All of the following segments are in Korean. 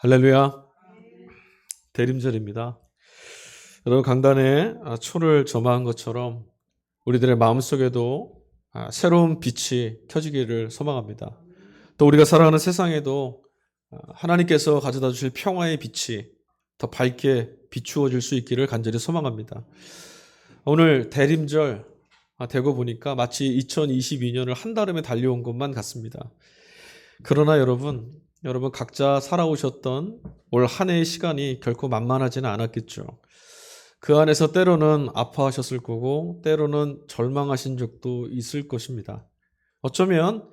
할렐루야. 대림절입니다. 여러분 강단에 초를 점화한 것처럼 우리들의 마음속에도 새로운 빛이 켜지기를 소망합니다. 또 우리가 살아가는 세상에도 하나님께서 가져다 주실 평화의 빛이 더 밝게 비추어질 수 있기를 간절히 소망합니다. 오늘 대림절 되고 보니까 마치 2022년을 한달음에 달려온 것만 같습니다. 그러나 여러분 각자 살아오셨던 올 한 해의 시간이 결코 만만하지는 않았겠죠. 그 안에서 때로는 아파하셨을 거고 때로는 절망하신 적도 있을 것입니다. 어쩌면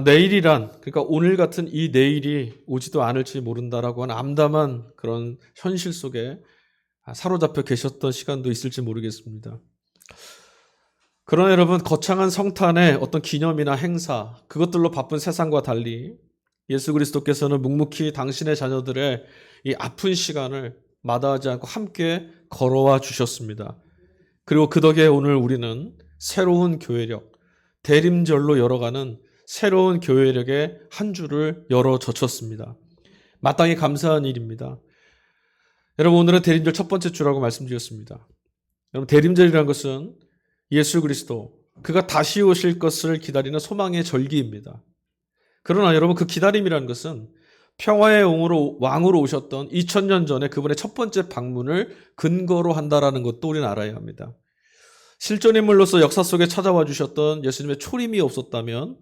내일이란, 그러니까 오늘 같은 이 내일이 오지도 않을지 모른다라고 하는 암담한 그런 현실 속에 사로잡혀 계셨던 시간도 있을지 모르겠습니다. 그러나 여러분, 거창한 성탄의 어떤 기념이나 행사, 그것들로 바쁜 세상과 달리 예수 그리스도께서는 묵묵히 당신의 자녀들의 이 아픈 시간을 마다하지 않고 함께 걸어와 주셨습니다. 그리고 그 덕에 오늘 우리는 새로운 교회력, 대림절로 열어가는 새로운 교회력의 한 주를 열어 젖혔습니다. 마땅히 감사한 일입니다. 여러분, 오늘은 대림절 첫 번째 주라고 말씀드렸습니다. 여러분, 대림절이라는 것은 예수 그리스도, 그가 다시 오실 것을 기다리는 소망의 절기입니다. 그러나 여러분, 그 기다림이라는 것은 평화의 왕으로 오셨던 2000년 전에 그분의 첫 번째 방문을 근거로 한다라는 것도 우리는 알아야 합니다. 실존인물로서 역사 속에 찾아와 주셨던 예수님의 초림이 없었다면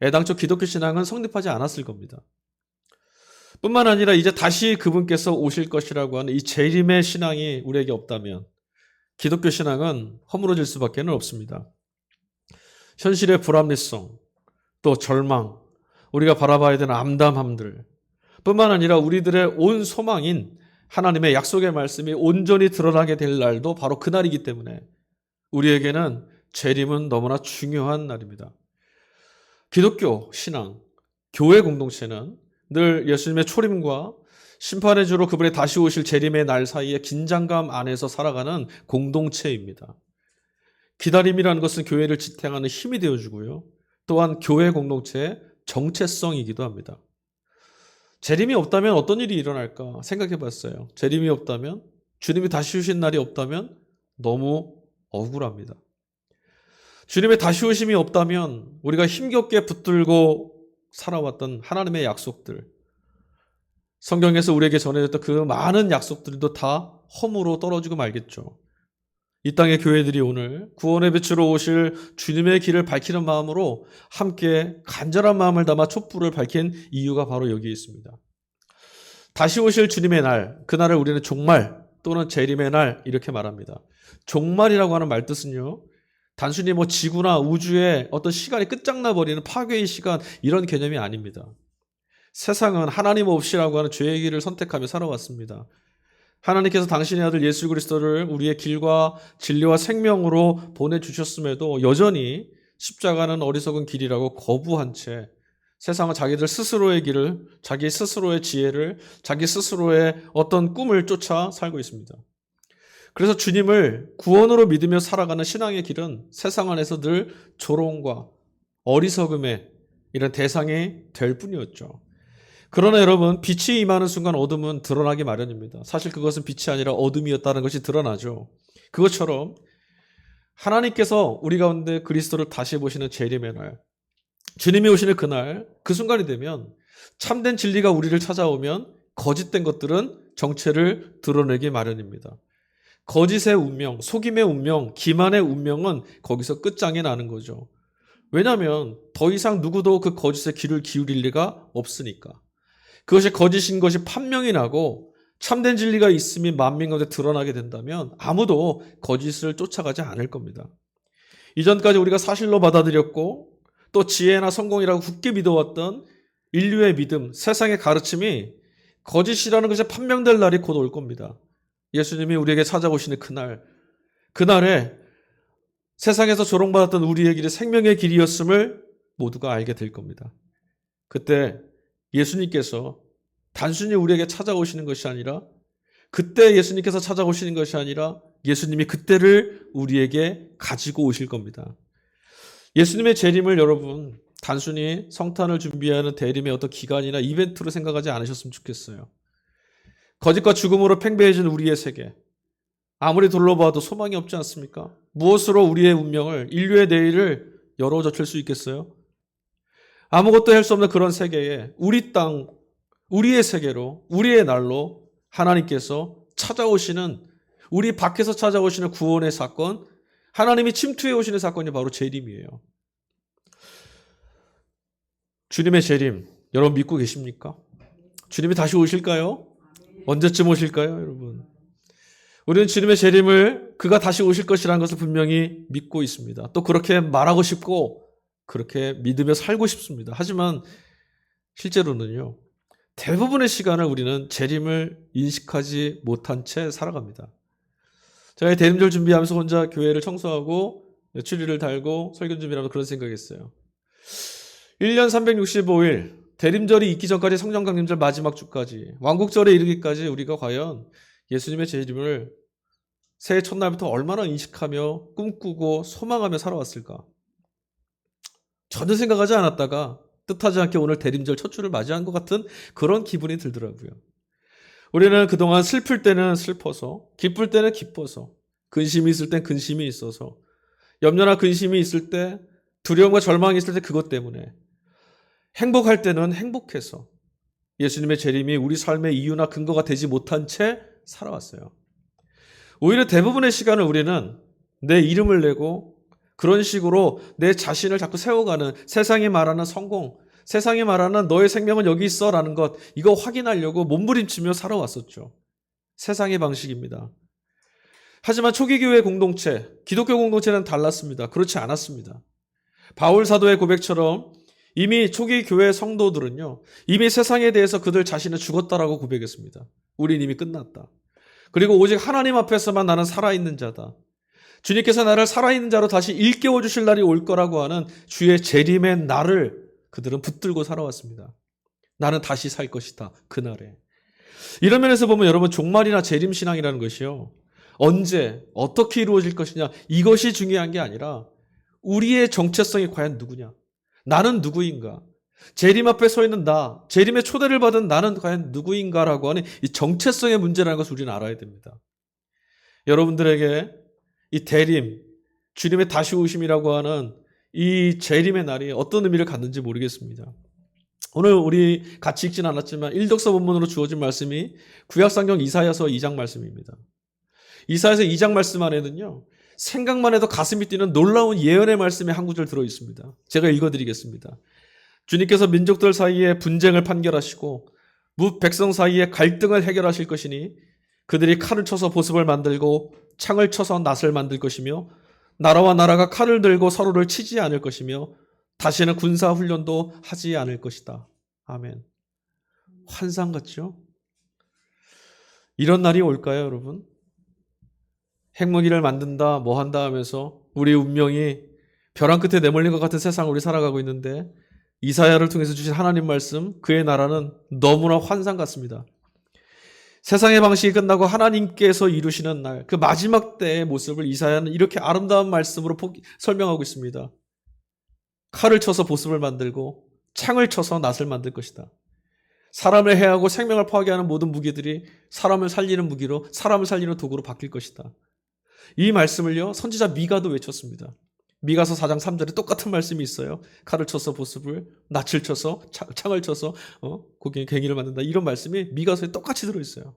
애당초 기독교 신앙은 성립하지 않았을 겁니다. 뿐만 아니라 이제 다시 그분께서 오실 것이라고 하는 이 재림의 신앙이 우리에게 없다면 기독교 신앙은 허물어질 수밖에 없습니다. 현실의 불합리성, 또 절망, 우리가 바라봐야 되는 암담함들, 뿐만 아니라 우리들의 온 소망인 하나님의 약속의 말씀이 온전히 드러나게 될 날도 바로 그날이기 때문에 우리에게는 재림은 너무나 중요한 날입니다. 기독교 신앙, 교회 공동체는 늘 예수님의 초림과 심판의 주로 그분의 다시 오실 재림의 날 사이에 긴장감 안에서 살아가는 공동체입니다. 기다림이라는 것은 교회를 지탱하는 힘이 되어주고요. 또한 교회 공동체의 정체성이기도 합니다. 재림이 없다면 어떤 일이 일어날까 생각해 봤어요. 재림이 없다면, 주님이 다시 오신 날이 없다면 너무 억울합니다. 주님의 다시 오심이 없다면 우리가 힘겹게 붙들고 살아왔던 하나님의 약속들, 성경에서 우리에게 전해졌던 그 많은 약속들도 다 허무로 떨어지고 말겠죠. 이 땅의 교회들이 오늘 구원의 빛으로 오실 주님의 길을 밝히는 마음으로 함께 간절한 마음을 담아 촛불을 밝힌 이유가 바로 여기에 있습니다. 다시 오실 주님의 날, 그날을 우리는 종말 또는 재림의 날 이렇게 말합니다. 종말이라고 하는 말뜻은요, 단순히 지구나 우주의 어떤 시간이 끝장나버리는 파괴의 시간, 이런 개념이 아닙니다. 세상은 하나님 없이라고 하는 죄의 길을 선택하며 살아왔습니다. 하나님께서 당신의 아들 예수 그리스도를 우리의 길과 진리와 생명으로 보내주셨음에도 여전히 십자가는 어리석은 길이라고 거부한 채 세상은 자기들 스스로의 길을, 자기 스스로의 지혜를, 자기 스스로의 어떤 꿈을 쫓아 살고 있습니다. 그래서 주님을 구원으로 믿으며 살아가는 신앙의 길은 세상 안에서 늘 조롱과 어리석음의 이런 대상이 될 뿐이었죠. 그러나 여러분, 빛이 임하는 순간 어둠은 드러나기 마련입니다. 사실 그것은 빛이 아니라 어둠이었다는 것이 드러나죠. 그것처럼 하나님께서 우리 가운데 그리스도를 다시 보시는 재림의 날, 주님이 오시는 그날, 그 순간이 되면 참된 진리가 우리를 찾아오면 거짓된 것들은 정체를 드러내기 마련입니다. 거짓의 운명, 속임의 운명, 기만의 운명은 거기서 끝장이 나는 거죠. 왜냐하면 더 이상 누구도 그 거짓에 귀를 기울일 리가 없으니까. 그것이 거짓인 것이 판명이 나고 참된 진리가 있음이 만민 가운데 드러나게 된다면 아무도 거짓을 쫓아가지 않을 겁니다. 이전까지 우리가 사실로 받아들였고 또 지혜나 성공이라고 굳게 믿어왔던 인류의 믿음, 세상의 가르침이 거짓이라는 것이 판명될 날이 곧 올 겁니다. 예수님이 우리에게 찾아오시는 그날에 세상에서 조롱받았던 우리의 길이 생명의 길이었음을 모두가 알게 될 겁니다. 그때 예수님께서 단순히 우리에게 찾아오시는 것이 아니라, 그때 예수님께서 찾아오시는 것이 아니라 예수님이 그때를 우리에게 가지고 오실 겁니다. 예수님의 재림을 여러분 단순히 성탄을 준비하는 대림의 어떤 기간이나 이벤트로 생각하지 않으셨으면 좋겠어요. 거짓과 죽음으로 팽배해진 우리의 세계, 아무리 둘러봐도 소망이 없지 않습니까? 무엇으로 우리의 운명을, 인류의 내일을 열어젖힐 수 있겠어요? 아무것도 할 수 없는 그런 세계에 우리 땅, 우리의 세계로, 우리의 날로 하나님께서 찾아오시는, 우리 밖에서 찾아오시는 구원의 사건, 하나님이 침투해 오시는 사건이 바로 재림이에요. 주님의 재림, 여러분 믿고 계십니까? 주님이 다시 오실까요? 언제쯤 오실까요, 여러분? 우리는 주님의 재림을 그가 다시 오실 것이라는 것을 분명히 믿고 있습니다. 또 그렇게 말하고 싶고 그렇게 믿으며 살고 싶습니다. 하지만 실제로는요, 대부분의 시간을 우리는 재림을 인식하지 못한 채 살아갑니다. 제가 대림절 준비하면서 혼자 교회를 청소하고 추리를 달고 설교 준비하면서 그런 생각했어요. 1년 365일 대림절이 있기 전까지 성령 강림절 마지막 주까지 왕국절에 이르기까지 우리가 과연 예수님의 재림을 새해 첫날부터 얼마나 인식하며 꿈꾸고 소망하며 살아왔을까? 전혀 생각하지 않았다가 뜻하지 않게 오늘 대림절 첫 주를 맞이한 것 같은 그런 기분이 들더라고요. 우리는 그동안 슬플 때는 슬퍼서, 기쁠 때는 기뻐서, 근심이 있을 땐 근심이 있어서, 염려나 근심이 있을 때, 두려움과 절망이 있을 때 그것 때문에, 행복할 때는 행복해서 예수님의 재림이 우리 삶의 이유나 근거가 되지 못한 채 살아왔어요. 오히려 대부분의 시간을 우리는 내 이름을 내고 그런 식으로 내 자신을 자꾸 세워가는, 세상이 말하는 성공, 세상이 말하는 너의 생명은 여기 있어 라는 것, 이거 확인하려고 몸부림치며 살아왔었죠. 세상의 방식입니다. 하지만 초기 교회 공동체, 기독교 공동체는 달랐습니다. 그렇지 않았습니다. 바울 사도의 고백처럼 이미 초기 교회 성도들은요, 이미 세상에 대해서 그들 자신은 죽었다라고 고백했습니다. 우린 이미 끝났다. 그리고 오직 하나님 앞에서만 나는 살아있는 자다. 주님께서 나를 살아있는 자로 다시 일깨워 주실 날이 올 거라고 하는 주의 재림의 날을 그들은 붙들고 살아왔습니다. 나는 다시 살 것이다. 그날에. 이런 면에서 보면 여러분, 종말이나 재림신앙이라는 것이요, 언제 어떻게 이루어질 것이냐, 이것이 중요한 게 아니라 우리의 정체성이 과연 누구냐, 나는 누구인가, 재림 앞에 서 있는 나, 재림의 초대를 받은 나는 과연 누구인가라고 하는 이 정체성의 문제라는 것을 우리는 알아야 됩니다. 여러분들에게 이 대림, 주님의 다시 오심이라고 하는 이 재림의 날이 어떤 의미를 갖는지 모르겠습니다. 오늘 우리 같이 읽진 않았지만 일독서 본문으로 주어진 말씀이 구약성경 이사야서 2장 말씀입니다. 이사야서 2장 말씀 안에는요, 생각만 해도 가슴이 뛰는 놀라운 예언의 말씀이 한 구절 들어 있습니다. 제가 읽어드리겠습니다. 주님께서 민족들 사이에 분쟁을 판결하시고 백성 사이에 갈등을 해결하실 것이니 그들이 칼을 쳐서 보습을 만들고 창을 쳐서 낫을 만들 것이며 나라와 나라가 칼을 들고 서로를 치지 않을 것이며 다시는 군사 훈련도 하지 않을 것이다. 아멘. 환상 같죠? 이런 날이 올까요, 여러분? 핵무기를 만든다, 뭐 한다 하면서 우리 운명이 벼랑 끝에 내몰린 것 같은 세상을 우리 살아가고 있는데, 이사야를 통해서 주신 하나님 말씀, 그의 나라는 너무나 환상 같습니다. 세상의 방식이 끝나고 하나님께서 이루시는 날, 그 마지막 때의 모습을 이사야는 이렇게 아름다운 말씀으로 설명하고 있습니다. 칼을 쳐서 보습을 만들고 창을 쳐서 낫을 만들 것이다. 사람을 해하고 생명을 파괴하는 모든 무기들이 사람을 살리는 무기로, 사람을 살리는 도구로 바뀔 것이다. 이 말씀을요, 선지자 미가도 외쳤습니다. 미가서 4장 3절에 똑같은 말씀이 있어요. 칼을 쳐서 보습을, 낫을 쳐서, 창을 쳐서 괭이를 만든다. 이런 말씀이 미가서에 똑같이 들어있어요.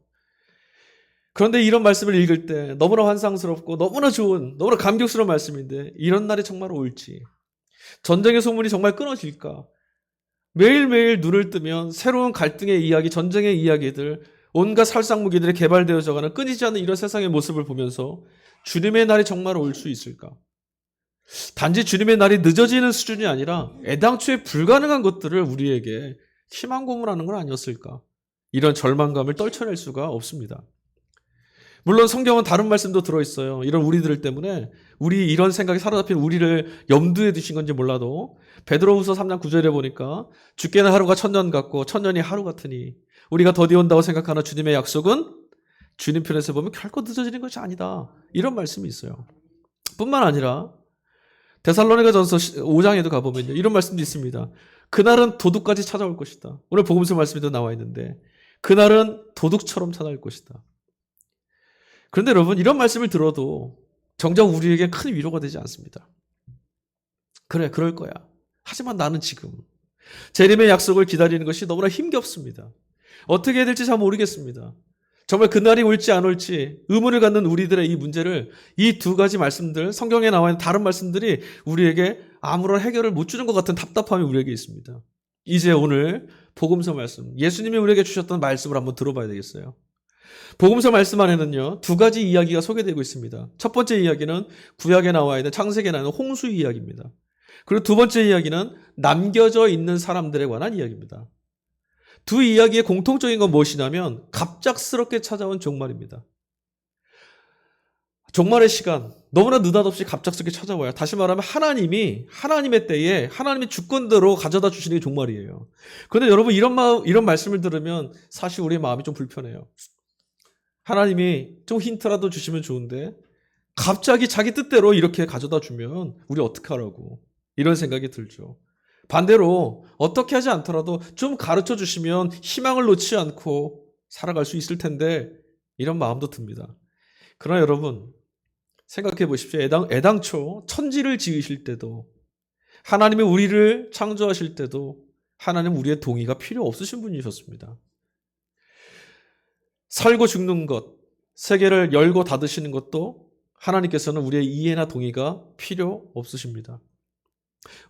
그런데 이런 말씀을 읽을 때 너무나 환상스럽고 너무나 좋은, 너무나 감격스러운 말씀인데, 이런 날이 정말 올지, 전쟁의 소문이 정말 끊어질까, 매일매일 눈을 뜨면 새로운 갈등의 이야기, 전쟁의 이야기들, 온갖 살상무기들이 개발되어져가는 끊이지 않는 이런 세상의 모습을 보면서 주님의 날이 정말 올 수 있을까? 단지 주님의 날이 늦어지는 수준이 아니라 애당초에 불가능한 것들을 우리에게 희망 고문하는 건 아니었을까? 이런 절망감을 떨쳐낼 수가 없습니다. 물론 성경은 다른 말씀도 들어있어요. 이런 우리들 때문에 우리 이런 생각이 사로잡힌 우리를 염두에 두신 건지 몰라도 베드로후서 3장 9절에 보니까 주께는 하루가 천년 같고 천년이 하루 같으니 우리가 더디 온다고 생각하는 주님의 약속은 주님 편에서 보면 결코 늦어지는 것이 아니다. 이런 말씀이 있어요. 뿐만 아니라 데살로니가전서 5장에도 가보면요, 이런 말씀도 있습니다. 그날은 도둑까지 찾아올 것이다. 오늘 복음서 말씀에도 나와 있는데 그날은 도둑처럼 찾아올 것이다. 그런데 여러분, 이런 말씀을 들어도 정작 우리에게 큰 위로가 되지 않습니다. 그래, 그럴 거야. 하지만 나는 지금 재림의 약속을 기다리는 것이 너무나 힘겹습니다. 어떻게 해야 될지 잘 모르겠습니다. 정말 그날이 올지 안 올지 의문을 갖는 우리들의 이 문제를, 이 두 가지 말씀들, 성경에 나와 있는 다른 말씀들이 우리에게 아무런 해결을 못 주는 것 같은 답답함이 우리에게 있습니다. 이제 오늘 복음서 말씀, 예수님이 우리에게 주셨던 말씀을 한번 들어봐야 되겠어요. 복음서 말씀 안에는요, 두 가지 이야기가 소개되고 있습니다. 첫 번째 이야기는 구약에 나와 있는, 창세기에 나와 있는 홍수 이야기입니다. 그리고 두 번째 이야기는 남겨져 있는 사람들에 관한 이야기입니다. 두 이야기의 공통적인 건 무엇이냐면 갑작스럽게 찾아온 종말입니다. 종말의 시간, 너무나 느닷없이 갑작스럽게 찾아와요. 다시 말하면 하나님이 하나님의 때에 하나님의 주권대로 가져다 주시는 게 종말이에요. 그런데 여러분, 이런 말씀을 들으면 사실 우리의 마음이 좀 불편해요. 하나님이 좀 힌트라도 주시면 좋은데 갑자기 자기 뜻대로 이렇게 가져다 주면 우리 어떡하라고, 이런 생각이 들죠. 반대로 어떻게 하지 않더라도 좀 가르쳐 주시면 희망을 놓지 않고 살아갈 수 있을 텐데, 이런 마음도 듭니다. 그러나 여러분, 생각해 보십시오. 애당초 천지를 지으실 때도, 하나님이 우리를 창조하실 때도 하나님 우리의 동의가 필요 없으신 분이셨습니다. 살고 죽는 것, 세계를 열고 닫으시는 것도 하나님께서는 우리의 이해나 동의가 필요 없으십니다.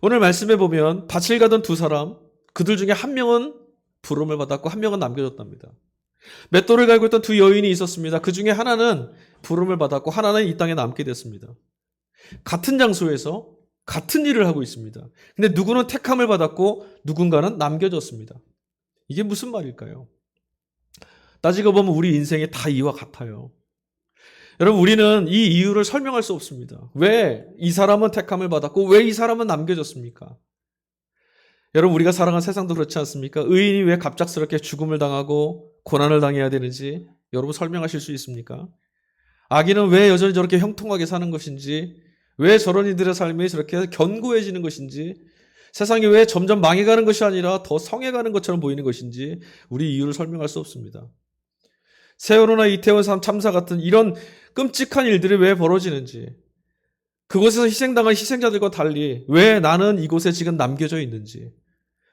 오늘 말씀에 보면 밭을 가던 두 사람, 그들 중에 한 명은 부름을 받았고 한 명은 남겨졌답니다. 맷돌을 갈고 있던 두 여인이 있었습니다. 그 중에 하나는 부름을 받았고 하나는 이 땅에 남게 됐습니다. 같은 장소에서 같은 일을 하고 있습니다. 근데 누구는 택함을 받았고 누군가는 남겨졌습니다. 이게 무슨 말일까요? 따지고 보면 우리 인생이 다 이와 같아요. 여러분, 우리는 이 이유를 설명할 수 없습니다. 왜 이 사람은 택함을 받았고 왜 이 사람은 남겨졌습니까? 여러분, 우리가 살아가는 세상도 그렇지 않습니까? 의인이 왜 갑작스럽게 죽음을 당하고 고난을 당해야 되는지 여러분 설명하실 수 있습니까? 악인은 왜 여전히 저렇게 형통하게 사는 것인지, 왜 저런 이들의 삶이 저렇게 견고해지는 것인지, 세상이 왜 점점 망해가는 것이 아니라 더 성해가는 것처럼 보이는 것인지 우리 이유를 설명할 수 없습니다. 세월호나 이태원 참사 같은 이런 끔찍한 일들이 왜 벌어지는지, 그곳에서 희생당한 희생자들과 달리 왜 나는 이곳에 지금 남겨져 있는지,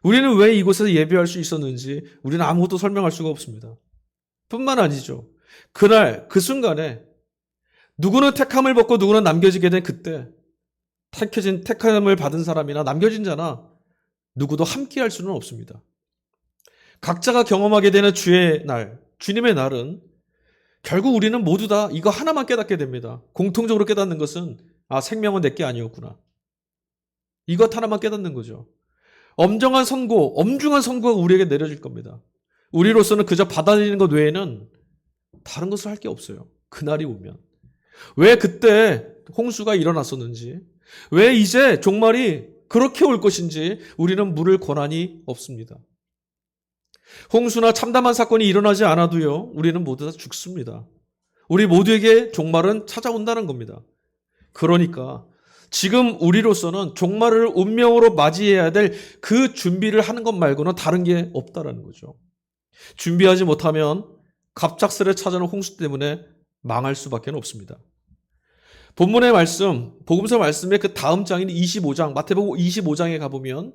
우리는 왜 이곳에서 예배할 수 있었는지 우리는 아무것도 설명할 수가 없습니다. 뿐만 아니죠. 그날 그 순간에 누구는 택함을 받고 누구는 남겨지게 된 그때, 택함을 받은 사람이나 남겨진 자나 누구도 함께할 수는 없습니다. 각자가 경험하게 되는 주의 날, 주님의 날은 결국 우리는 모두 다 이거 하나만 깨닫게 됩니다. 공통적으로 깨닫는 것은 생명은 내게 아니었구나. 이것 하나만 깨닫는 거죠. 엄중한 선고가 우리에게 내려질 겁니다. 우리로서는 그저 받아들이는 것 외에는 다른 것을 할 게 없어요. 그날이 오면. 왜 그때 홍수가 일어났었는지, 왜 이제 종말이 그렇게 올 것인지 우리는 물을 권한이 없습니다. 홍수나 참담한 사건이 일어나지 않아도요, 우리는 모두 다 죽습니다. 우리 모두에게 종말은 찾아온다는 겁니다. 그러니까 지금 우리로서는 종말을 운명으로 맞이해야 될 그 준비를 하는 것 말고는 다른 게 없다라는 거죠. 준비하지 못하면 갑작스레 찾아오는 홍수 때문에 망할 수밖에 없습니다. 본문의 말씀, 복음서 말씀의 그 다음 장인 25장, 마태복음 25장에 가보면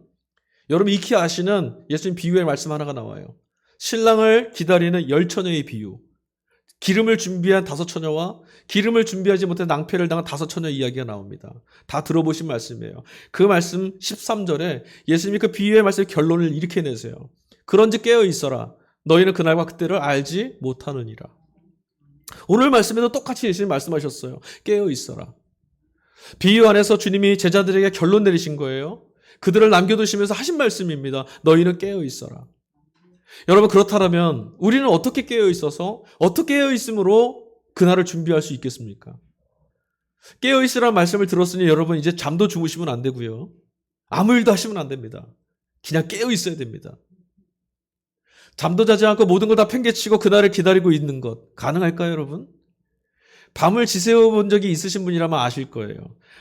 여러분 익히 아시는 예수님 비유의 말씀 하나가 나와요. 신랑을 기다리는 10처녀의 비유. 기름을 준비한 5처녀와 기름을 준비하지 못해 낭패를 당한 5처녀 이야기가 나옵니다. 다 들어보신 말씀이에요. 그 말씀 13절에 예수님이 그 비유의 말씀의 결론을 이렇게 내세요. 그런즉 깨어 있어라. 너희는 그날과 그때를 알지 못하느니라. 오늘 말씀에도 똑같이 예수님 말씀하셨어요. 깨어 있어라. 비유 안에서 주님이 제자들에게 결론 내리신 거예요. 그들을 남겨두시면서 하신 말씀입니다. 너희는 깨어 있어라. 여러분, 그렇다면 우리는 어떻게 깨어 있어서, 어떻게 깨어 있음으로 그날을 준비할 수 있겠습니까? 깨어 있으라는 말씀을 들었으니 여러분 이제 잠도 주무시면 안 되고요. 아무 일도 하시면 안 됩니다. 그냥 깨어 있어야 됩니다. 잠도 자지 않고 모든 걸 다 팽개치고 그날을 기다리고 있는 것 가능할까요, 여러분? 밤을 지새워 본 적이 있으신 분이라면 아실 거예요.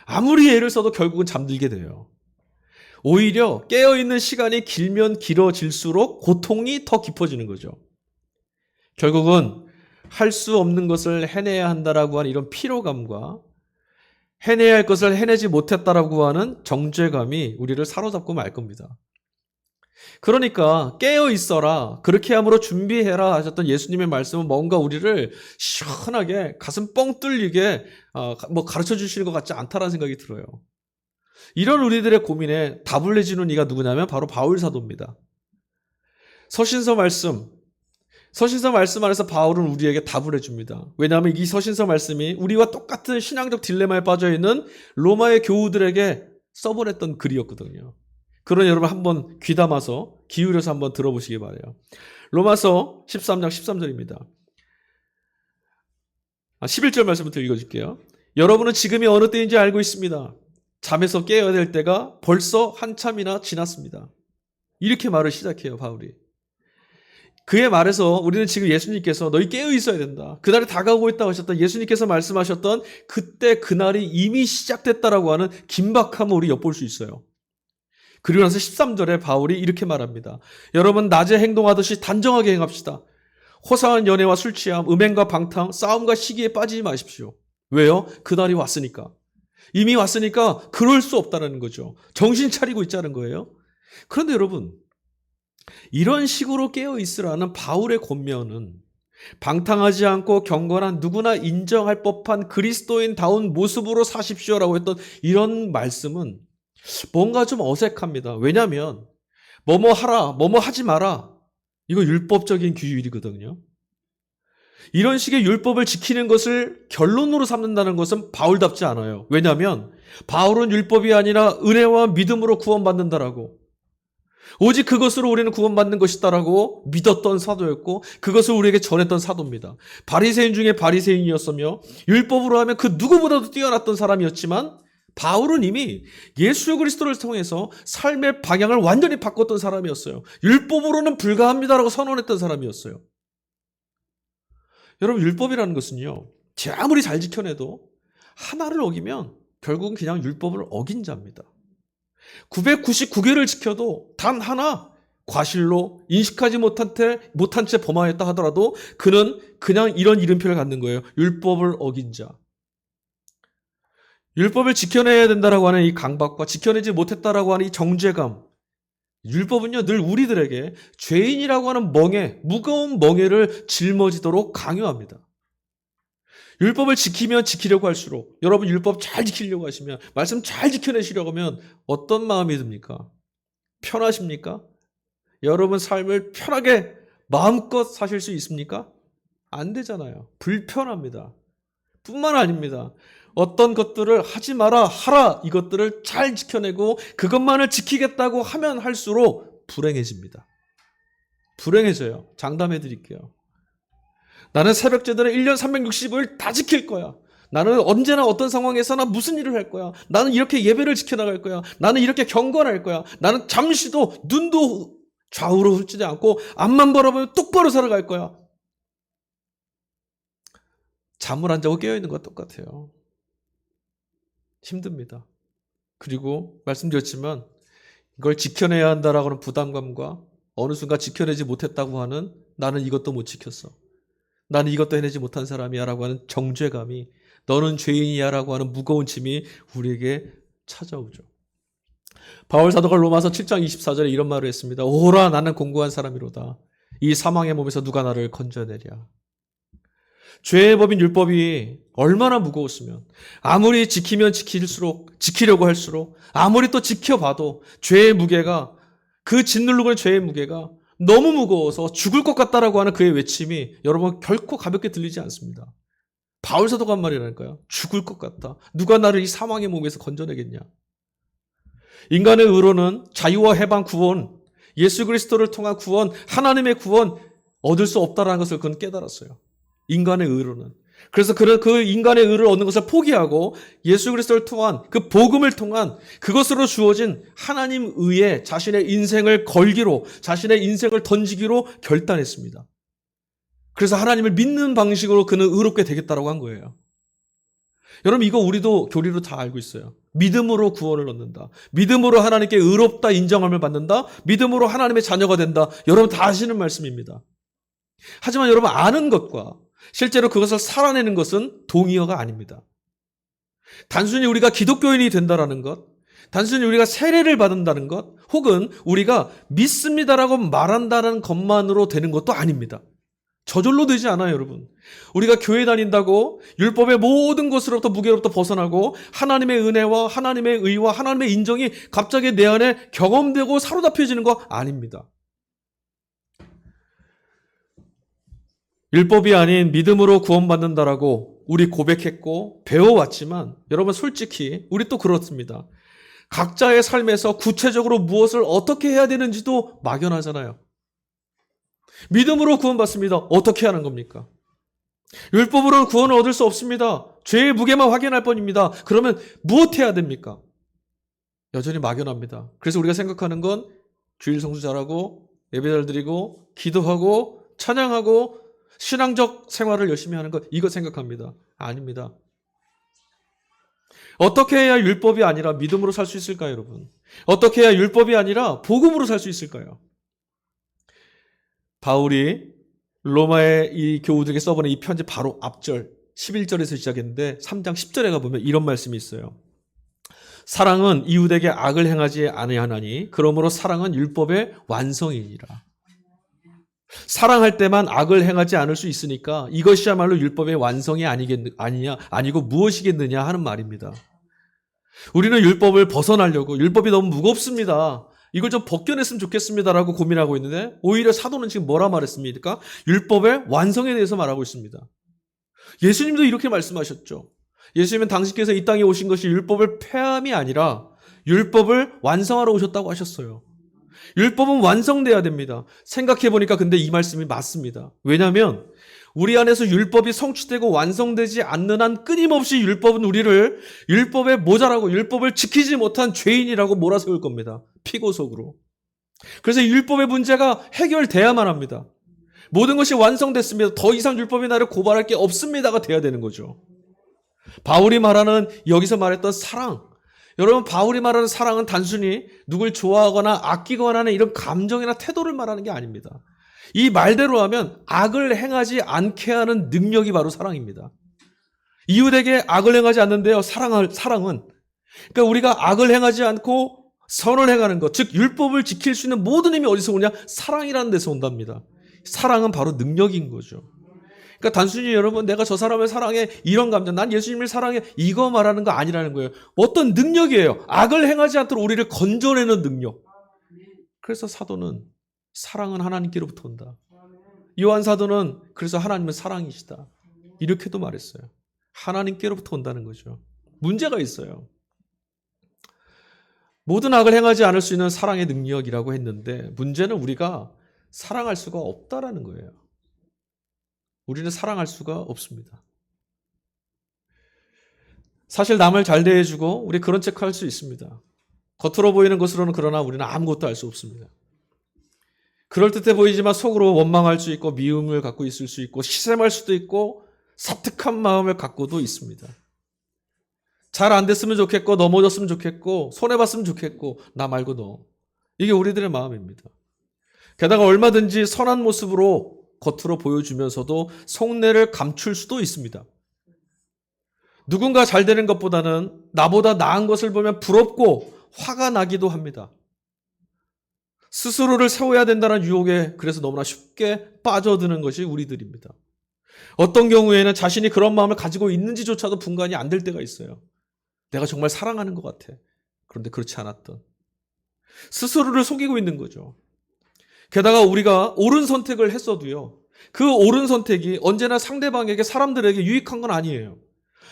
아무리 애를 써도 결국은 잠들게 돼요. 오히려 깨어있는 시간이 길면 길어질수록 고통이 더 깊어지는 거죠. 결국은 할 수 없는 것을 해내야 한다라고 하는 이런 피로감과 해내야 할 것을 해내지 못했다라고 하는 정죄감이 우리를 사로잡고 말 겁니다. 그러니까 깨어 있어라, 그렇게 함으로 준비해라 하셨던 예수님의 말씀은 뭔가 우리를 시원하게 가슴 뻥 뚫리게 가르쳐 주시는 것 같지 않다라는 생각이 들어요. 이런 우리들의 고민에 답을 내주는 이가 누구냐면 바로 바울 사도입니다. 서신서 말씀 안에서 바울은 우리에게 답을 해줍니다. 왜냐하면 이 서신서 말씀이 우리와 똑같은 신앙적 딜레마에 빠져있는 로마의 교우들에게 써보냈던 글이었거든요. 그러니 여러분 한번 귀담아서 기울여서 한번 들어보시기 바라요. 로마서 13장 13절입니다. 11절 말씀부터 읽어줄게요. 여러분은 지금이 어느 때인지 알고 있습니다. 잠에서 깨어야 될 때가 벌써 한참이나 지났습니다. 이렇게 말을 시작해요, 바울이. 그의 말에서 우리는 지금 예수님께서 너희 깨어 있어야 된다, 그날이 다가오고 있다고 하셨던 예수님께서 말씀하셨던 그때 그날이 이미 시작됐다라고 하는 긴박함을 우리 엿볼 수 있어요. 그리고 나서 13절에 바울이 이렇게 말합니다. 여러분 낮에 행동하듯이 단정하게 행합시다. 호사한 연애와 술 취함, 음행과 방탕, 싸움과 시기에 빠지지 마십시오. 왜요? 그날이 왔으니까. 이미 왔으니까 그럴 수 없다는 거죠. 정신 차리고 있자는 거예요. 그런데 여러분, 이런 식으로 깨어 있으라는 바울의 권면은 방탕하지 않고 경건한 누구나 인정할 법한 그리스도인다운 모습으로 사십시오라고 했던 이런 말씀은 뭔가 좀 어색합니다. 왜냐하면 뭐뭐 하라, 뭐뭐 하지 마라, 이거 율법적인 규율이거든요. 이런 식의 율법을 지키는 것을 결론으로 삼는다는 것은 바울답지 않아요. 왜냐하면 바울은 율법이 아니라 은혜와 믿음으로 구원받는다라고, 오직 그것으로 우리는 구원받는 것이다라고 믿었던 사도였고 그것을 우리에게 전했던 사도입니다. 바리새인 중에 바리새인이었으며 율법으로 하면 그 누구보다도 뛰어났던 사람이었지만 바울은 이미 예수 그리스도를 통해서 삶의 방향을 완전히 바꿨던 사람이었어요. 율법으로는 불가합니다라고 선언했던 사람이었어요. 여러분, 율법이라는 것은요, 제가 아무리 잘 지켜내도 하나를 어기면 결국은 그냥 율법을 어긴 자입니다. 999개를 지켜도 단 하나 과실로 인식하지 못한 채 범하였다 하더라도 그는 그냥 이런 이름표를 갖는 거예요. 율법을 어긴 자. 율법을 지켜내야 된다라고 하는 이 강박과 지켜내지 못했다라고 하는 이 정죄감. 율법은요, 늘 우리들에게 죄인이라고 하는 멍에, 무거운 멍에를 짊어지도록 강요합니다. 율법을 지키면 지키려고 할수록, 여러분 율법 잘 지키려고 하시면, 말씀 잘 지켜내시려고 하면 어떤 마음이 듭니까? 편하십니까? 여러분 삶을 편하게 마음껏 사실 수 있습니까? 안 되잖아요. 불편합니다. 뿐만 아닙니다. 어떤 것들을 하지 마라, 하라, 이것들을 잘 지켜내고 그것만을 지키겠다고 하면 할수록 불행해집니다. 불행해져요. 장담해 드릴게요. 나는 새벽제들을 1년 365일 다 지킬 거야. 나는 언제나 어떤 상황에서나 무슨 일을 할 거야. 나는 이렇게 예배를 지켜나갈 거야. 나는 이렇게 경건할 거야. 나는 잠시도 눈도 좌우로 훑지 않고 앞만 바라보면 똑바로 살아갈 거야. 잠을 안 자고 깨어있는 것과 똑같아요. 힘듭니다. 그리고 말씀드렸지만 이걸 지켜내야 한다라고 하는 부담감과 어느 순간 지켜내지 못했다고 하는 나는 이것도 못 지켰어, 나는 이것도 해내지 못한 사람이야 라고 하는 정죄감이, 너는 죄인이야 라고 하는 무거운 짐이 우리에게 찾아오죠. 바울 사도가 로마서 7장 24절에 이런 말을 했습니다. 오라, 나는 공고한 사람이로다. 이 사망의 몸에서 누가 나를 건져내랴. 죄의 법인 율법이 얼마나 무거웠으면, 아무리 지키면 지키려고 할수록, 아무리 또 지켜봐도 죄의 무게가, 그 짓누르는 죄의 무게가 너무 무거워서 죽을 것 같다라고 하는 그의 외침이 여러분 결코 가볍게 들리지 않습니다. 바울 사도가 한 말이라니까요. 죽을 것 같다. 누가 나를 이 사망의 몸에서 건져내겠냐. 인간의 의로는 자유와 해방, 구원, 예수 그리스도를 통한 구원, 하나님의 구원 얻을 수 없다는 것을 그는 깨달았어요. 인간의 의로는. 그래서 그는 그 인간의 의를 얻는 것을 포기하고 예수 그리스도를 통한 그 복음을 통한 그것으로 주어진 하나님 의에 자신의 인생을 걸기로, 자신의 인생을 던지기로 결단했습니다. 그래서 하나님을 믿는 방식으로 그는 의롭게 되겠다라고 한 거예요. 여러분 이거 우리도 교리로 다 알고 있어요. 믿음으로 구원을 얻는다. 믿음으로 하나님께 의롭다 인정함을 받는다. 믿음으로 하나님의 자녀가 된다. 여러분 다 아시는 말씀입니다. 하지만 여러분 아는 것과 실제로 그것을 살아내는 것은 동의어가 아닙니다. 단순히 우리가 기독교인이 된다라는 것, 단순히 우리가 세례를 받는다는 것, 혹은 우리가 믿습니다라고 말한다는 것만으로 되는 것도 아닙니다. 저절로 되지 않아요, 여러분. 우리가 교회 다닌다고 율법의 모든 것으로부터 무게로부터 벗어나고 하나님의 은혜와 하나님의 의와 하나님의 인정이 갑자기 내 안에 경험되고 사로잡혀지는 거 아닙니다. 율법이 아닌 믿음으로 구원받는다라고 우리 고백했고 배워왔지만 여러분 솔직히 우리 또 그렇습니다. 각자의 삶에서 구체적으로 무엇을 어떻게 해야 되는지도 막연하잖아요. 믿음으로 구원받습니다. 어떻게 하는 겁니까? 율법으로는 구원을 얻을 수 없습니다. 죄의 무게만 확인할 뿐입니다. 그러면 무엇 해야 됩니까? 여전히 막연합니다. 그래서 우리가 생각하는 건 주일 성수 잘하고 예배 잘 드리고 기도하고 찬양하고 신앙적 생활을 열심히 하는 것 이거 생각합니다. 아닙니다. 어떻게 해야 율법이 아니라 믿음으로 살 수 있을까요, 여러분? 어떻게 해야 율법이 아니라 복음으로 살 수 있을까요? 바울이 로마의 이 교우들에게 써보낸 이 편지 바로 앞절 11절에서 시작했는데 3장 10절에 가보면 이런 말씀이 있어요. 사랑은 이웃에게 악을 행하지 아니하나니 그러므로 사랑은 율법의 완성이니라. 사랑할 때만 악을 행하지 않을 수 있으니까 이것이야말로 율법의 완성이 아니고 무엇이겠느냐 하는 말입니다. 우리는 율법을 벗어나려고 율법이 너무 무겁습니다. 이걸 좀 벗겨냈으면 좋겠습니다라고 고민하고 있는데 오히려 사도는 지금 뭐라 말했습니까? 율법의 완성에 대해서 말하고 있습니다. 예수님도 이렇게 말씀하셨죠. 예수님은 당신께서 이 땅에 오신 것이 율법을 폐함이 아니라 율법을 완성하러 오셨다고 하셨어요. 율법은 완성돼야 됩니다. 생각해보니까 근데 이 말씀이 맞습니다. 왜냐하면 우리 안에서 율법이 성취되고 완성되지 않는 한 끊임없이 율법은 우리를 율법에 모자라고 율법을 지키지 못한 죄인이라고 몰아세울 겁니다. 피고속으로. 그래서 율법의 문제가 해결돼야만 합니다. 모든 것이 완성됐습니다. 더 이상 율법이 나를 고발할 게 없습니다가 돼야 되는 거죠. 바울이 말하는 여기서 말했던 사랑, 여러분 바울이 말하는 사랑은 단순히 누굴 좋아하거나 아끼거나 하는 이런 감정이나 태도를 말하는 게 아닙니다. 이 말대로 하면 악을 행하지 않게 하는 능력이 바로 사랑입니다. 이웃에게 악을 행하지 않는데요. 사랑은 그러니까 우리가 악을 행하지 않고 선을 행하는 것, 즉 율법을 지킬 수 있는 모든 힘이 어디서 오냐? 사랑이라는 데서 온답니다. 사랑은 바로 능력인 거죠. 그러니까 단순히 여러분 내가 저 사람을 사랑해 이런 감정, 난 예수님을 사랑해 이거 말하는 거 아니라는 거예요. 어떤 능력이에요. 악을 행하지 않도록 우리를 건져내는 능력. 그래서 사도는 사랑은 하나님께로부터 온다. 요한 사도는 그래서 하나님은 사랑이시다. 이렇게도 말했어요. 하나님께로부터 온다는 거죠. 문제가 있어요. 모든 악을 행하지 않을 수 있는 사랑의 능력이라고 했는데 문제는 우리가 사랑할 수가 없다라는 거예요. 우리는 사랑할 수가 없습니다. 사실 남을 잘 대해주고 우리 그런 척 할 수 있습니다. 겉으로 보이는 것으로는 그러나 우리는 아무것도 알 수 없습니다. 그럴듯해 보이지만 속으로 원망할 수 있고 미움을 갖고 있을 수 있고 시샘할 수도 있고 사특한 마음을 갖고도 있습니다. 잘 안 됐으면 좋겠고 넘어졌으면 좋겠고 손해봤으면 좋겠고 나 말고 너. 이게 우리들의 마음입니다. 게다가 얼마든지 선한 모습으로 겉으로 보여주면서도 속내를 감출 수도 있습니다. 누군가 잘 되는 것보다는 나보다 나은 것을 보면 부럽고 화가 나기도 합니다. 스스로를 세워야 된다는 유혹에 그래서 너무나 쉽게 빠져드는 것이 우리들입니다. 어떤 경우에는 자신이 그런 마음을 가지고 있는지조차도 분간이 안 될 때가 있어요. 내가 정말 사랑하는 것 같아. 그런데 그렇지 않았던. 스스로를 속이고 있는 거죠. 게다가 우리가 옳은 선택을 했어도요. 그 옳은 선택이 언제나 상대방에게 사람들에게 유익한 건 아니에요.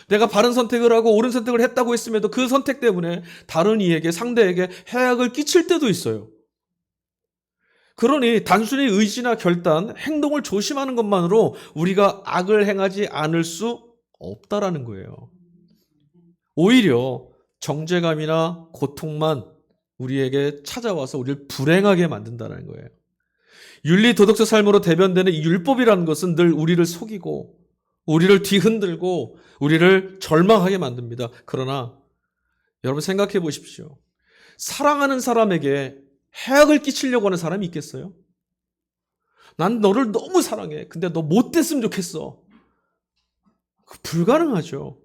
내가 바른 선택을 하고 옳은 선택을 했다고 했음에도 그 선택 때문에 다른 이에게 상대에게 해악을 끼칠 때도 있어요. 그러니 단순히 의지나 결단, 행동을 조심하는 것만으로 우리가 악을 행하지 않을 수 없다라는 거예요. 오히려 정죄감이나 고통만 우리에게 찾아와서 우리를 불행하게 만든다는 거예요. 윤리 도덕적 삶으로 대변되는 이 율법이라는 것은 늘 우리를 속이고 우리를 뒤흔들고 우리를 절망하게 만듭니다. 그러나 여러분 생각해 보십시오. 사랑하는 사람에게 해악을 끼치려고 하는 사람이 있겠어요? 난 너를 너무 사랑해. 근데 너 못 됐으면 좋겠어. 불가능하죠.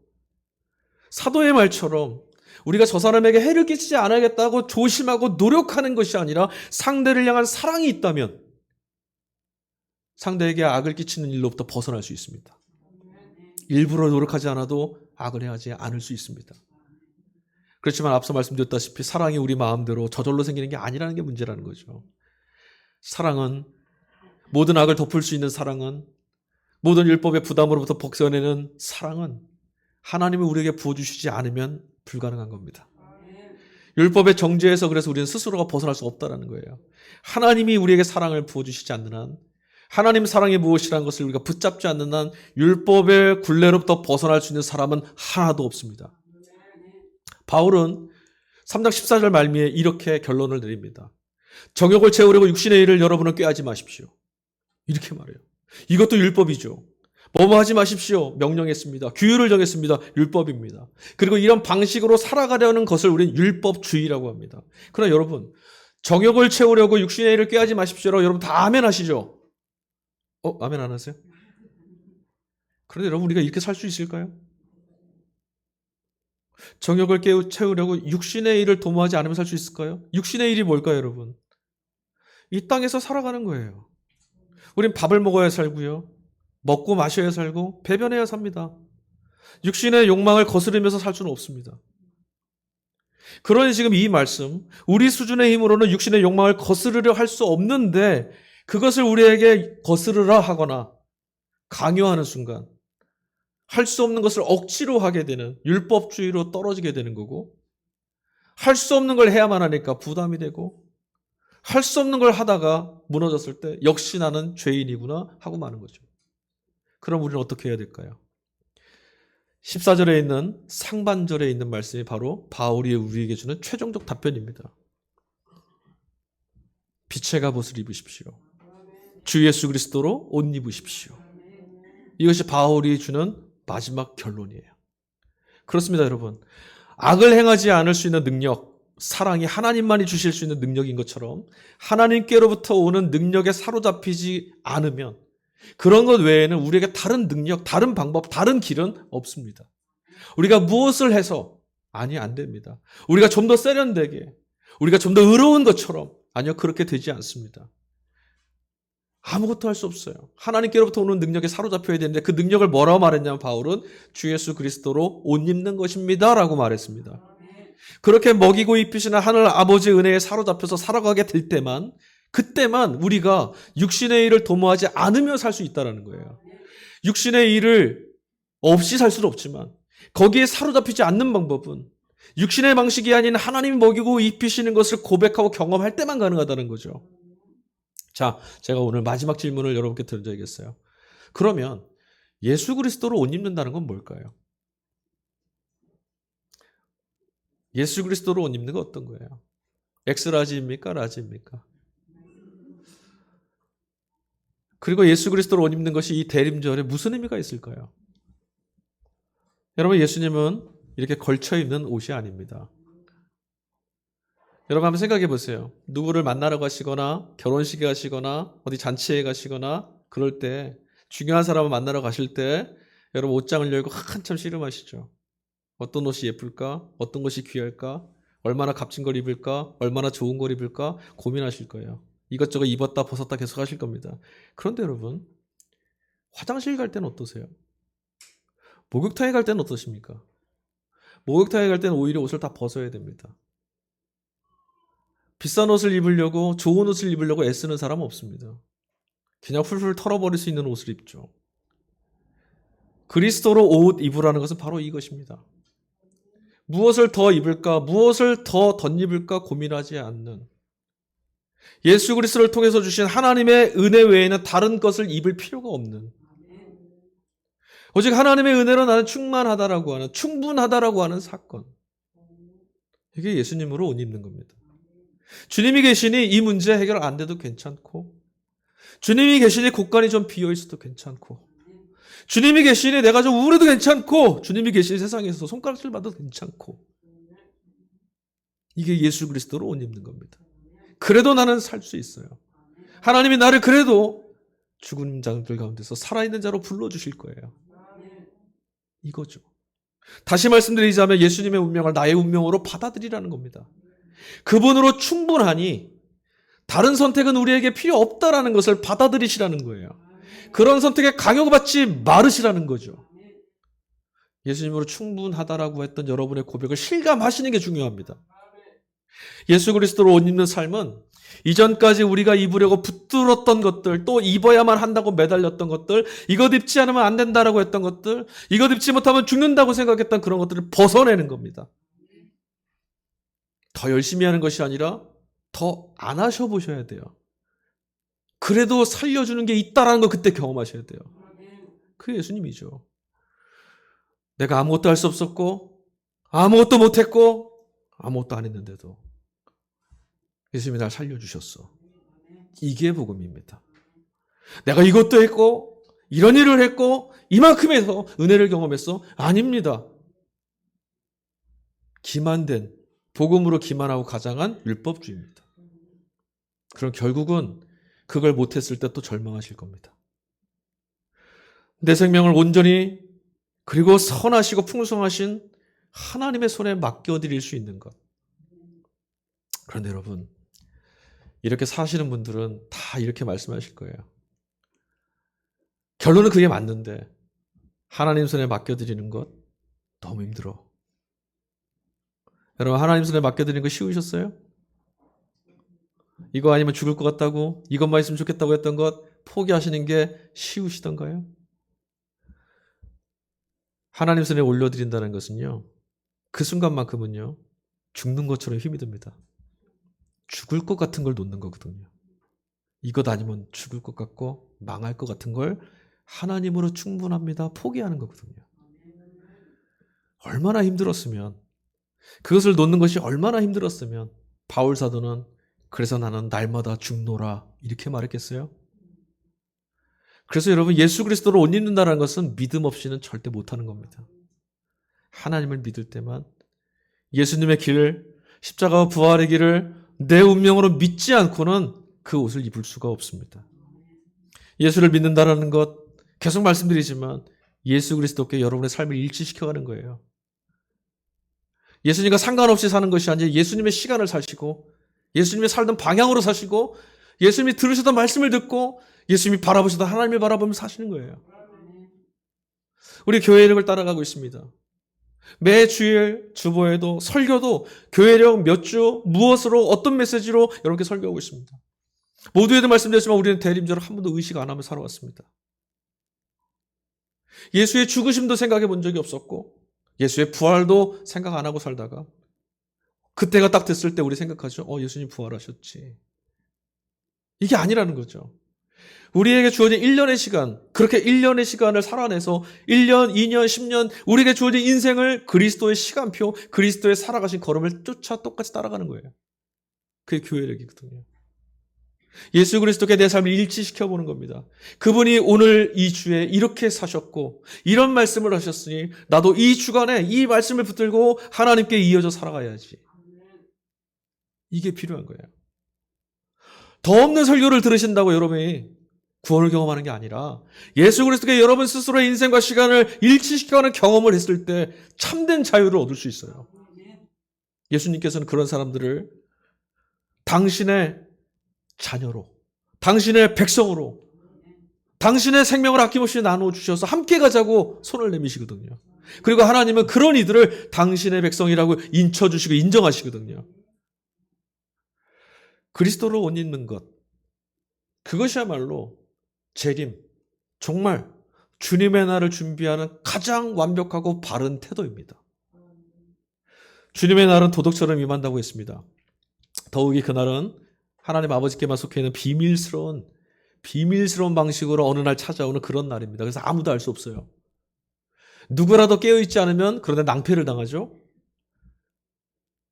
사도의 말처럼 우리가 저 사람에게 해를 끼치지 않아야겠다고 조심하고 노력하는 것이 아니라 상대를 향한 사랑이 있다면 상대에게 악을 끼치는 일로부터 벗어날 수 있습니다. 일부러 노력하지 않아도 악을 행하지 않을 수 있습니다. 그렇지만 앞서 말씀드렸다시피 사랑이 우리 마음대로 저절로 생기는 게 아니라는 게 문제라는 거죠. 사랑은 모든 악을 덮을 수 있는 사랑은 모든 율법의 부담으로부터 벗어내는 사랑은 하나님이 우리에게 부어주시지 않으면 불가능한 겁니다. 율법의 정죄에서 그래서 우리는 스스로가 벗어날 수 없다는 거예요. 하나님이 우리에게 사랑을 부어주시지 않는 한 하나님 사랑이 무엇이라는 것을 우리가 붙잡지 않는 한 율법의 굴레로부터 벗어날 수 있는 사람은 하나도 없습니다. 바울은 3장 14절 말미에 이렇게 결론을 내립니다. 정욕을 채우려고 육신의 일을 여러분은 꾀하지 마십시오. 이렇게 말해요. 이것도 율법이죠. 뭐뭐 하지 마십시오. 명령했습니다. 규율을 정했습니다. 율법입니다. 그리고 이런 방식으로 살아가려는 것을 우리는 율법주의라고 합니다. 그러나 여러분, 정욕을 채우려고 육신의 일을 꾀하지 마십시오라고 여러분 다 아멘 하시죠? 아멘 안 하세요? 그런데 여러분 우리가 이렇게 살 수 있을까요? 정욕을 채우려고 육신의 일을 도모하지 않으면 살 수 있을까요? 육신의 일이 뭘까요, 여러분? 이 땅에서 살아가는 거예요. 우린 밥을 먹어야 살고요. 먹고 마셔야 살고 배변해야 삽니다. 육신의 욕망을 거스르면서 살 수는 없습니다. 그러니 지금 이 말씀, 우리 수준의 힘으로는 육신의 욕망을 거스르려 할 수 없는데 그것을 우리에게 거스르라 하거나 강요하는 순간 할 수 없는 것을 억지로 하게 되는 율법주의로 떨어지게 되는 거고 할 수 없는 걸 해야만 하니까 부담이 되고 할 수 없는 걸 하다가 무너졌을 때 역시 나는 죄인이구나 하고 마는 거죠. 그럼 우리는 어떻게 해야 될까요? 14절에 있는 상반절에 있는 말씀이 바로 바울이 우리에게 주는 최종적 답변입니다. 빛의 갑옷을 입으십시오. 주 예수 그리스도로 옷 입으십시오. 이것이 바울이 주는 마지막 결론이에요. 그렇습니다, 여러분. 악을 행하지 않을 수 있는 능력, 사랑이 하나님만이 주실 수 있는 능력인 것처럼 하나님께로부터 오는 능력에 사로잡히지 않으면 그런 것 외에는 우리에게 다른 능력, 다른 방법, 다른 길은 없습니다. 우리가 무엇을 해서 안 됩니다. 우리가 좀 더 세련되게, 우리가 좀 더 의로운 것처럼 아니요, 그렇게 되지 않습니다. 아무것도 할 수 없어요. 하나님께로부터 오는 능력에 사로잡혀야 되는데 그 능력을 뭐라고 말했냐면 바울은 주 예수 그리스도로 옷 입는 것입니다 라고 말했습니다. 그렇게 먹이고 입히시는 하늘 아버지의 은혜에 사로잡혀서 살아가게 될 때만 그때만 우리가 육신의 일을 도모하지 않으며 살 수 있다는 거예요. 육신의 일을 없이 살 수는 없지만 거기에 사로잡히지 않는 방법은 육신의 방식이 아닌 하나님이 먹이고 입히시는 것을 고백하고 경험할 때만 가능하다는 거죠. 자, 제가 오늘 마지막 질문을 여러분께 드려야겠어요. 그러면 예수 그리스도로 옷 입는다는 건 뭘까요? 예수 그리스도로 옷 입는 건 어떤 거예요? 엑스라지입니까? 라지입니까? 그리고 예수 그리스도로 옷 입는 것이 이 대림절에 무슨 의미가 있을까요? 여러분, 예수님은 이렇게 걸쳐 입는 옷이 아닙니다. 여러분 한번 생각해 보세요. 누구를 만나러 가시거나 결혼식에 가시거나 어디 잔치에 가시거나 그럴 때 중요한 사람을 만나러 가실 때 여러분 옷장을 열고 한참 씨름하시죠. 어떤 옷이 예쁠까? 어떤 것이 귀할까? 얼마나 값진 걸 입을까? 얼마나 좋은 걸 입을까? 고민하실 거예요. 이것저것 입었다 벗었다 계속 하실 겁니다. 그런데 여러분 화장실 갈 때는 어떠세요? 목욕탕에 갈 때는 어떠십니까? 목욕탕에 갈 때는 오히려 옷을 다 벗어야 됩니다. 비싼 옷을 입으려고 좋은 옷을 입으려고 애쓰는 사람은 없습니다. 그냥 훌훌 털어버릴 수 있는 옷을 입죠. 그리스도로 옷 입으라는 것은 바로 이것입니다. 무엇을 더 입을까, 무엇을 더 덧입을까 고민하지 않는 예수 그리스도를 통해서 주신 하나님의 은혜 외에는 다른 것을 입을 필요가 없는 오직 하나님의 은혜로 나는 충만하다라고 하는 충분하다라고 하는 사건. 이게 예수님으로 옷 입는 겁니다. 주님이 계시니 이 문제 해결 안 돼도 괜찮고 주님이 계시니 곳간이 좀 비어 있어도 괜찮고 주님이 계시니 내가 좀 우울해도 괜찮고, 주님이 계시니 세상에서 손가락질 받아도 괜찮고. 이게 예수 그리스도로 옷 입는 겁니다. 그래도 나는 살 수 있어요. 하나님이 나를 그래도 죽은 자들 가운데서 살아있는 자로 불러주실 거예요. 이거죠. 다시 말씀드리자면 예수님의 운명을 나의 운명으로 받아들이라는 겁니다. 그분으로 충분하니 다른 선택은 우리에게 필요 없다라는 것을 받아들이시라는 거예요. 그런 선택에 강요받지 말으시라는 거죠. 예수님으로 충분하다라고 했던 여러분의 고백을 실감하시는 게 중요합니다. 예수 그리스도로 옷 입는 삶은 이전까지 우리가 입으려고 붙들었던 것들, 또 입어야만 한다고 매달렸던 것들, 이것 입지 않으면 안 된다라고 했던 것들, 이것 입지 못하면 죽는다고 생각했던 그런 것들을 벗어내는 겁니다. 더 열심히 하는 것이 아니라 더 안 하셔보셔야 돼요. 그래도 살려주는 게 있다라는 걸 그때 경험하셔야 돼요. 그게 예수님이죠. 내가 아무것도 할 수 없었고, 아무것도 못했고, 아무것도 안 했는데도 예수님이 날 살려주셨어. 이게 복음입니다. 내가 이것도 했고, 이런 일을 했고, 이만큼 해서 은혜를 경험했어? 아닙니다. 기만된, 복음으로 기만하고 가장한 율법주의입니다. 그럼 결국은 그걸 못했을 때 또 절망하실 겁니다. 내 생명을 온전히 그리고 선하시고 풍성하신 하나님의 손에 맡겨드릴 수 있는 것. 그런데 여러분, 이렇게 사시는 분들은 다 이렇게 말씀하실 거예요. 결론은 그게 맞는데 하나님 손에 맡겨드리는 것 너무 힘들어. 여러분, 하나님 손에 맡겨드리는 거 쉬우셨어요? 이거 아니면 죽을 것 같다고, 이것만 있으면 좋겠다고 했던 것 포기하시는 게 쉬우시던가요? 하나님 손에 올려드린다는 것은요, 그 순간만큼은요, 죽는 것처럼 힘이 듭니다. 죽을 것 같은 걸 놓는 거거든요. 이것 아니면 죽을 것 같고 망할 것 같은 걸 하나님으로 충분합니다. 포기하는 거거든요. 얼마나 힘들었으면, 그것을 놓는 것이 얼마나 힘들었으면 바울 사도는 그래서 나는 날마다 죽노라 이렇게 말했겠어요? 그래서 여러분, 예수 그리스도를 옷 입는다는 것은 믿음 없이는 절대 못하는 겁니다. 하나님을 믿을 때만, 예수님의 길을, 십자가와 부활의 길을 내 운명으로 믿지 않고는 그 옷을 입을 수가 없습니다. 예수를 믿는다는 것 계속 말씀드리지만 예수 그리스도께 여러분의 삶을 일치시켜가는 거예요. 예수님과 상관없이 사는 것이 아니라 예수님의 시간을 사시고, 예수님이 살던 방향으로 사시고, 예수님이 들으시던 말씀을 듣고, 예수님이 바라보시던 하나님을 바라보면서 사시는 거예요. 우리 교회 이름을 따라가고 있습니다. 매 주일 주보에도 설교도 교회력 몇 주 무엇으로 어떤 메시지로 여러분께 설교하고 있습니다. 모두에도 말씀드렸지만 우리는 대림절을 한 번도 의식 안 하며 살아왔습니다. 예수의 죽으심도 생각해 본 적이 없었고 예수의 부활도 생각 안 하고 살다가 그때가 딱 됐을 때 우리 생각하죠. 예수님 부활하셨지. 이게 아니라는 거죠. 우리에게 주어진 1년의 시간, 그렇게 1년의 시간을 살아내서 1년, 2년, 10년 우리에게 주어진 인생을 그리스도의 시간표, 그리스도의 살아가신 걸음을 쫓아 똑같이 따라가는 거예요. 그게 교회력이거든요. 예수 그리스도께 내 삶을 일치시켜보는 겁니다. 그분이 오늘 이 주에 이렇게 사셨고 이런 말씀을 하셨으니 나도 이 주간에 이 말씀을 붙들고 하나님께 이어져 살아가야지. 이게 필요한 거예요. 더 없는 설교를 들으신다고 여러분이 구원을 경험하는 게 아니라 예수 그리스도께 여러분 스스로의 인생과 시간을 일치시켜가는 경험을 했을 때 참된 자유를 얻을 수 있어요. 예수님께서는 그런 사람들을 당신의 자녀로, 당신의 백성으로, 당신의 생명을 아낌없이 나누어 주셔서 함께 가자고 손을 내미시거든요. 그리고 하나님은 그런 이들을 당신의 백성이라고 인쳐주시고 인정하시거든요. 그리스도로 옷 입는 것, 그것이야말로 재림, 정말 주님의 날을 준비하는 가장 완벽하고 바른 태도입니다. 주님의 날은 도덕처럼 임한다고 했습니다. 더욱이 그날은 하나님 아버지께만 속해 있는 비밀스러운 방식으로 어느 날 찾아오는 그런 날입니다. 그래서 아무도 알 수 없어요. 누구라도 깨어있지 않으면 그런데 낭패를 당하죠.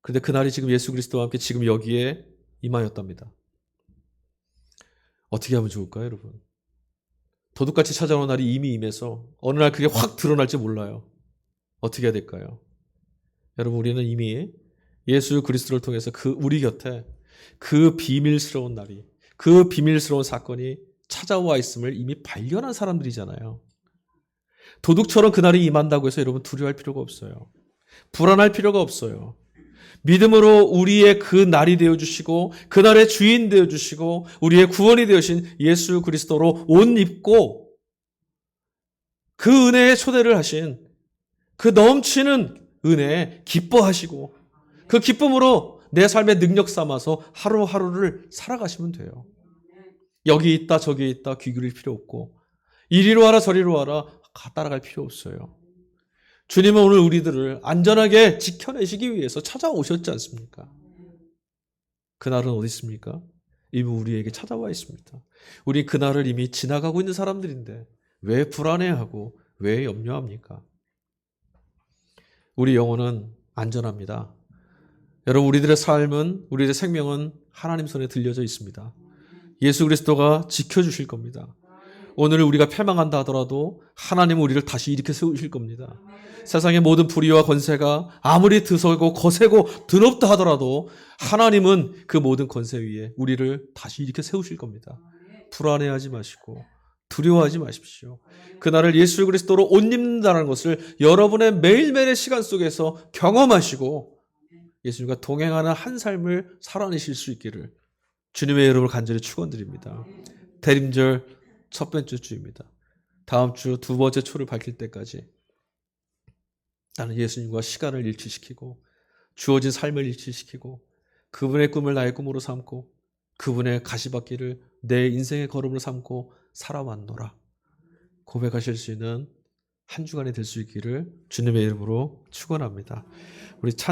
그런데 그날이 지금 예수 그리스도와 함께 지금 여기에 임하였답니다. 어떻게 하면 좋을까요, 여러분? 도둑같이 찾아오는 날이 이미 임해서 어느 날 그게 확 드러날지 몰라요. 어떻게 해야 될까요? 여러분, 우리는 이미 예수 그리스도를 통해서 우리 곁에 그 비밀스러운 날이, 그 비밀스러운 사건이 찾아와 있음을 이미 발견한 사람들이잖아요. 도둑처럼 그날이 임한다고 해서 여러분 두려워할 필요가 없어요. 불안할 필요가 없어요. 믿음으로 우리의 그 날이 되어주시고 그날의 주인 되어주시고 우리의 구원이 되어신 예수 그리스도로 옷 입고 그 은혜에 초대를 하신 그 넘치는 은혜에 기뻐하시고 그 기쁨으로 내 삶의 능력 삼아서 하루하루를 살아가시면 돼요. 여기 있다 저기 있다 귀 기울일 필요 없고 이리로 와라 저리로 와라 따라갈 필요 없어요. 주님은 오늘 우리들을 안전하게 지켜내시기 위해서 찾아오셨지 않습니까? 그날은 어디 있습니까? 이미 우리에게 찾아와 있습니다. 우리 그날을 이미 지나가고 있는 사람들인데 왜 불안해하고 왜 염려합니까? 우리 영혼은 안전합니다. 여러분, 우리들의 삶은, 우리들의 생명은 하나님 손에 들려져 있습니다. 예수 그리스도가 지켜주실 겁니다. 오늘 우리가 패망한다 하더라도 하나님은 우리를 다시 일으켜 세우실 겁니다. 세상의 모든 불의와 권세가 아무리 드세고 거세고 드럽다 하더라도 하나님은 그 모든 권세 위에 우리를 다시 일으켜 세우실 겁니다. 불안해하지 마시고 두려워하지 마십시오. 그날을 예수 그리스도로 옷 입는다는 것을 여러분의 매일매일의 시간 속에서 경험하시고 예수님과 동행하는 한 삶을 살아내실 수 있기를 주님의 이름으로 간절히 축원드립니다. 대림절 첫 번째 주입니다. 다음 주 두 번째 초를 밝힐 때까지 나는 예수님과 시간을 일치시키고 주어진 삶을 일치시키고 그분의 꿈을 나의 꿈으로 삼고 그분의 가시밭길을 내 인생의 걸음으로 삼고 살아왔노라 고백하실 수 있는 한 주간이 될 수 있기를 주님의 이름으로 축원합니다. 우리